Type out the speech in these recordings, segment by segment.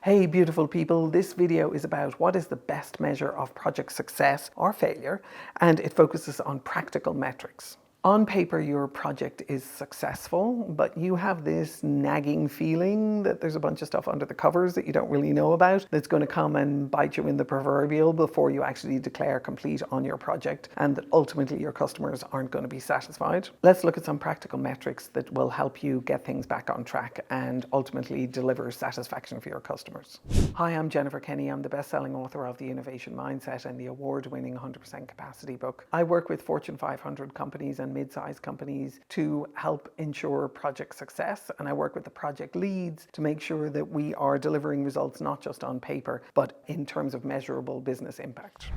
Hey beautiful people, this video is about what is the best measure of project success or failure, and it focuses on practical metrics. On paper, your project is successful, but you have this nagging feeling that there's a bunch of stuff under the covers that you don't really know about that's going to come and bite you in the proverbial before you actually declare complete on your project, and that ultimately your customers aren't going to be satisfied. Let's look at some practical metrics that will help you get things back on track and ultimately deliver satisfaction for your customers. Hi, I'm Jennifer Kenny. I'm the best-selling author of The Innovation Mindset and the award-winning 100% Capacity book. I work with Fortune 500 companies and mid-sized companies to help ensure project success, and I work with the project leads to make sure that we are delivering results not just on paper but in terms of measurable business impact.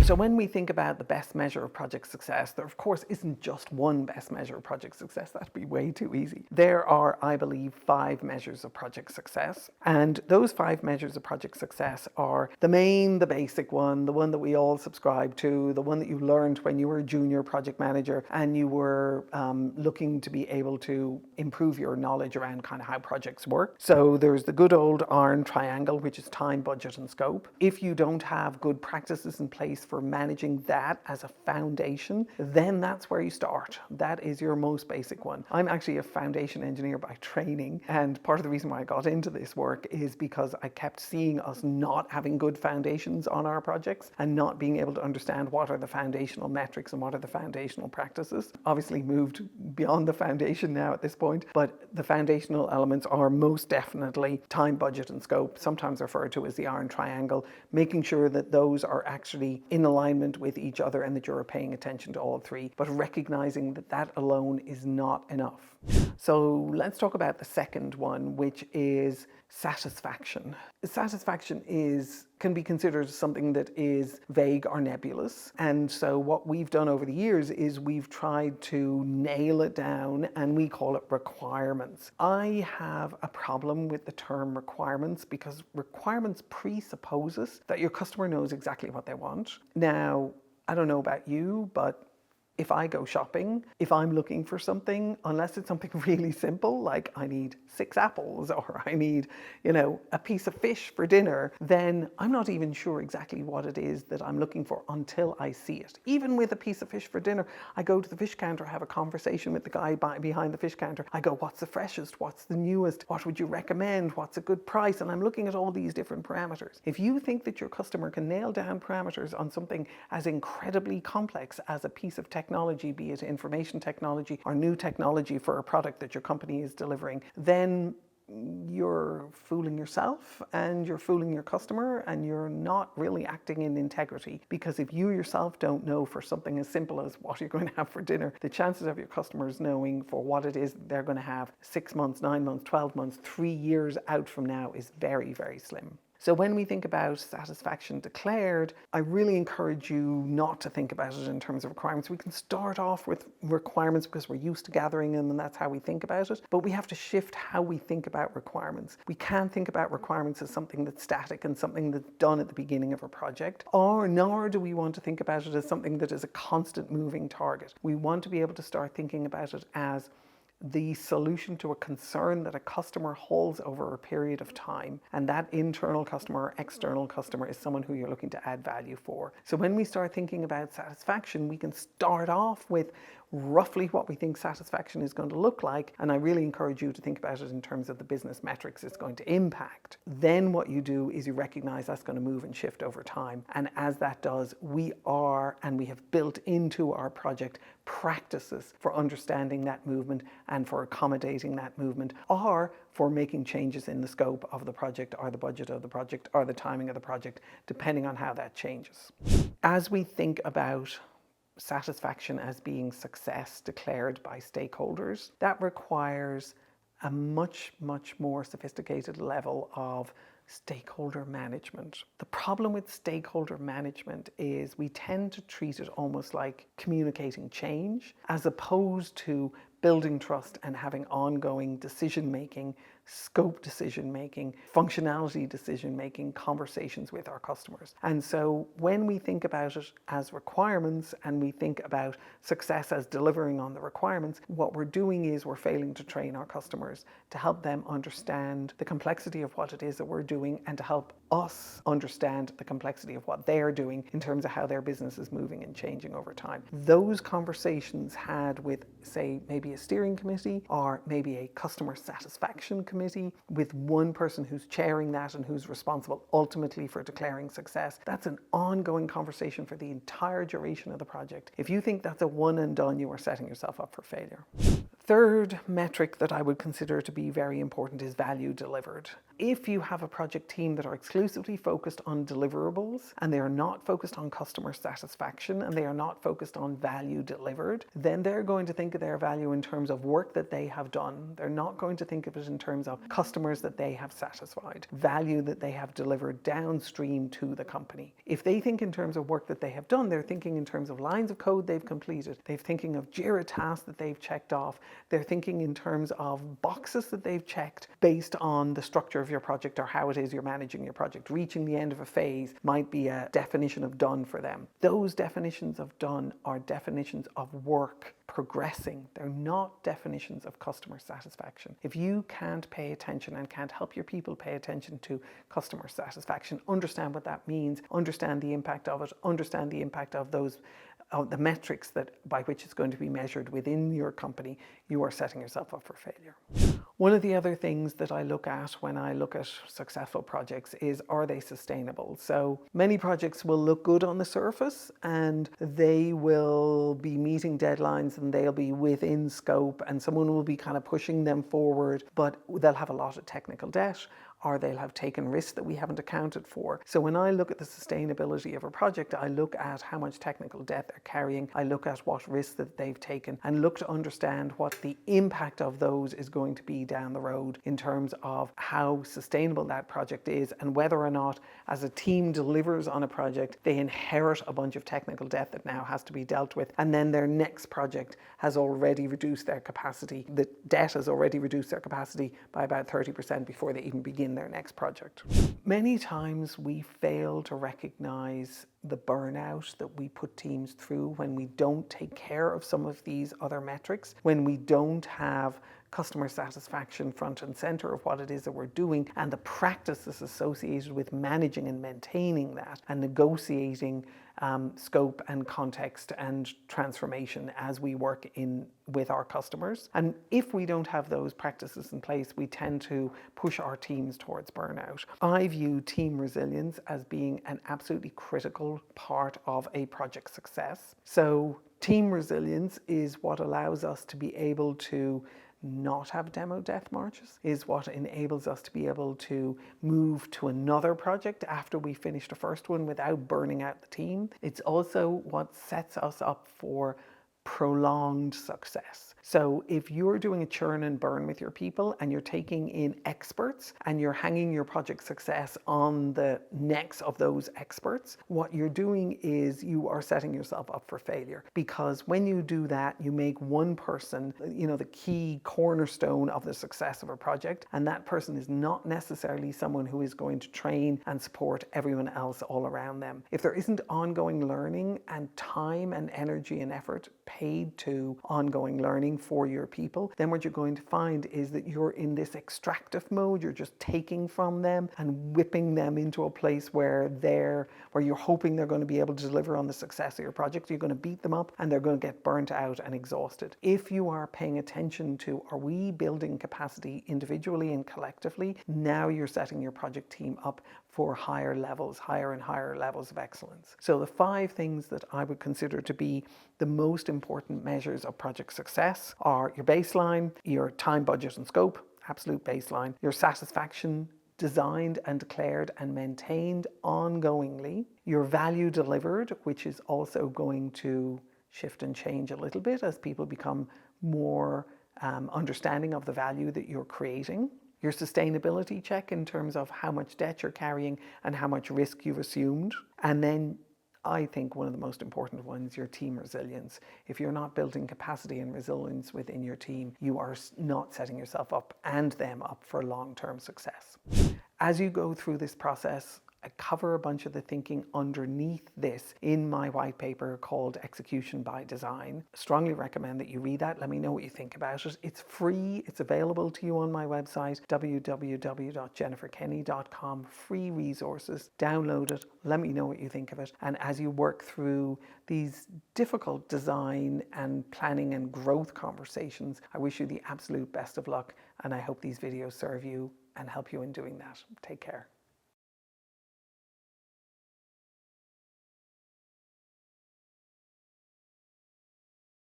So when we think about the best measure of project success, there of course isn't just one best measure of project success. That'd be way too easy. There are, I believe, 5 measures of project success. And those 5 measures of project success are the basic one, the one that we all subscribe to, the one that you learned when you were a junior project manager and you were looking to be able to improve your knowledge around kind of how projects work. So there's the good old iron triangle, which is time, budget, and scope. If you don't have good practices in place for managing that as a foundation, then that's where you start. That is your most basic one. I'm actually a foundation engineer by training, and part of the reason why I got into this work is because I kept seeing us not having good foundations on our projects and not being able to understand what are the foundational metrics and what are the foundational practices. Obviously moved beyond the foundation now at this point, but the foundational elements are most definitely time, budget, and scope, sometimes referred to as the iron triangle, making sure that those are actually in alignment with each other and that you're paying attention to all 3, but recognizing that that alone is not enough. So let's talk about the second one, which is satisfaction. Satisfaction can be considered something that is vague or nebulous. And so what we've done over the years is we've tried to nail it down, and we call it requirements. I have a problem with the term requirements because requirements presupposes that your customer knows exactly what they want. Now, I don't know about you, but if I go shopping, if I'm looking for something, unless it's something really simple, like I need 6 apples or I need, a piece of fish for dinner, then I'm not even sure exactly what it is that I'm looking for until I see it. Even with a piece of fish for dinner, I go to the fish counter, have a conversation with the guy behind the fish counter. I go, what's the freshest? What's the newest? What would you recommend? What's a good price? And I'm looking at all these different parameters. If you think that your customer can nail down parameters on something as incredibly complex as a piece of technology, be it information technology or new technology for a product that your company is delivering, then you're fooling yourself and you're fooling your customer and you're not really acting in integrity. Because if you yourself don't know for something as simple as what you're going to have for dinner, the chances of your customers knowing for what it is they're going to have 6 months, 9 months, 12 months, 3 years out from now is very, very slim. So when we think about satisfaction declared, I really encourage you not to think about it in terms of requirements. We can start off with requirements because we're used to gathering them and that's how we think about it, but we have to shift how we think about requirements. We can't think about requirements as something that's static and something that's done at the beginning of a project, nor do we want to think about it as something that is a constant moving target. We want to be able to start thinking about it as the solution to a concern that a customer holds over a period of time, and that internal customer or external customer is someone who you're looking to add value for. So when we start thinking about satisfaction, we can start off with roughly what we think satisfaction is going to look like, and I really encourage you to think about it in terms of the business metrics it's going to impact. Then what you do is you recognize that's going to move and shift over time, and as that does, we have built into our project practices for understanding that movement and for accommodating that movement, or for making changes in the scope of the project or the budget of the project or the timing of the project, depending on how that changes. As we think about satisfaction as being success declared by stakeholders, that requires a much, much more sophisticated level of stakeholder management. The problem with stakeholder management is we tend to treat it almost like communicating change as opposed to building trust and having ongoing decision making scope decision making, functionality decision making, conversations with our customers. And so when we think about it as requirements and we think about success as delivering on the requirements, what we're doing is we're failing to train our customers to help them understand the complexity of what it is that we're doing and to help us understand the complexity of what they're doing in terms of how their business is moving and changing over time. Those conversations had with, say, maybe a steering committee or maybe a customer satisfaction committee with one person who's chairing that and who's responsible ultimately for declaring success. That's an ongoing conversation for the entire duration of the project. If you think that's a one and done, you are setting yourself up for failure. Third metric that I would consider to be very important is value delivered. If you have a project team that are exclusively focused on deliverables and they are not focused on customer satisfaction and they are not focused on value delivered, then they're going to think of their value in terms of work that they have done. They're not going to think of it in terms of customers that they have satisfied, value that they have delivered downstream to the company. If they think in terms of work that they have done, they're thinking in terms of lines of code they've completed. They're thinking of Jira tasks that they've checked off. They're thinking in terms of boxes that they've checked based on the structure of your project or how it is you're managing your project. Reaching the end of a phase might be a definition of done for them. Those definitions of done are definitions of work progressing. They're not definitions of customer satisfaction. If you can't pay attention and can't help your people pay attention to customer satisfaction, understand what that means, understand the impact of it, understand the impact of those the metrics that by which it's going to be measured within your company, you are setting yourself up for failure. One of the other things that I look at when I look at successful projects is, are they sustainable? So many projects will look good on the surface and they will be meeting deadlines and they'll be within scope and someone will be kind of pushing them forward, but they'll have a lot of technical debt, or they'll have taken risks that we haven't accounted for. So when I look at the sustainability of a project, I look at how much technical debt they're carrying, I look at what risks that they've taken, and look to understand what the impact of those is going to be down the road in terms of how sustainable that project is and whether or not, as a team delivers on a project, they inherit a bunch of technical debt that now has to be dealt with, and then their next project has already reduced their capacity. The debt has already reduced their capacity by about 30% before they even begin their next project. Many times we fail to recognize the burnout that we put teams through when we don't take care of some of these other metrics, when we don't have customer satisfaction front and center of what it is that we're doing and the practices associated with managing and maintaining that and negotiating scope and context and transformation as we work with our customers. And if we don't have those practices in place, we tend to push our teams towards burnout. I view team resilience as being an absolutely critical part of a project success. So team resilience is what allows us to be able to not have demo death marches, is what enables us to be able to move to another project after we finish the first one without burning out the team. It's also what sets us up for prolonged success. So if you're doing a churn and burn with your people and you're taking in experts and you're hanging your project success on the necks of those experts, what you're doing is you are setting yourself up for failure, because when you do that, you make one person, the key cornerstone of the success of a project, and that person is not necessarily someone who is going to train and support everyone else all around them. If there isn't ongoing learning and time and energy and effort paid to ongoing learning for your people, then what you're going to find is that you're in this extractive mode. You're just taking from them and whipping them into a place where you're hoping they're going to be able to deliver on the success of your project. You're going to beat them up and they're going to get burnt out and exhausted. If you are paying attention to, are we building capacity individually and collectively, now you're setting your project team up for higher and higher levels of excellence. So the 5 things that I would consider to be the most important measures of project success are your baseline, your time, budget and scope, absolute baseline, your satisfaction, designed and declared and maintained ongoingly, your value delivered, which is also going to shift and change a little bit as people become more understanding of the value that you're creating, your sustainability check in terms of how much debt you're carrying and how much risk you've assumed, and then I think one of the most important ones, your team resilience. If you're not building capacity and resilience within your team, you are not setting yourself up and them up for long-term success. As you go through this process, I cover a bunch of the thinking underneath this in my white paper called Execution by Design. Strongly recommend that you read that. Let me know what you think about it. It's free. It's available to you on my website, www.jenniferkenny.com. Free resources. Download it. Let me know what you think of it. And as you work through these difficult design and planning and growth conversations, I wish you the absolute best of luck. And I hope these videos serve you and help you in doing that. Take care.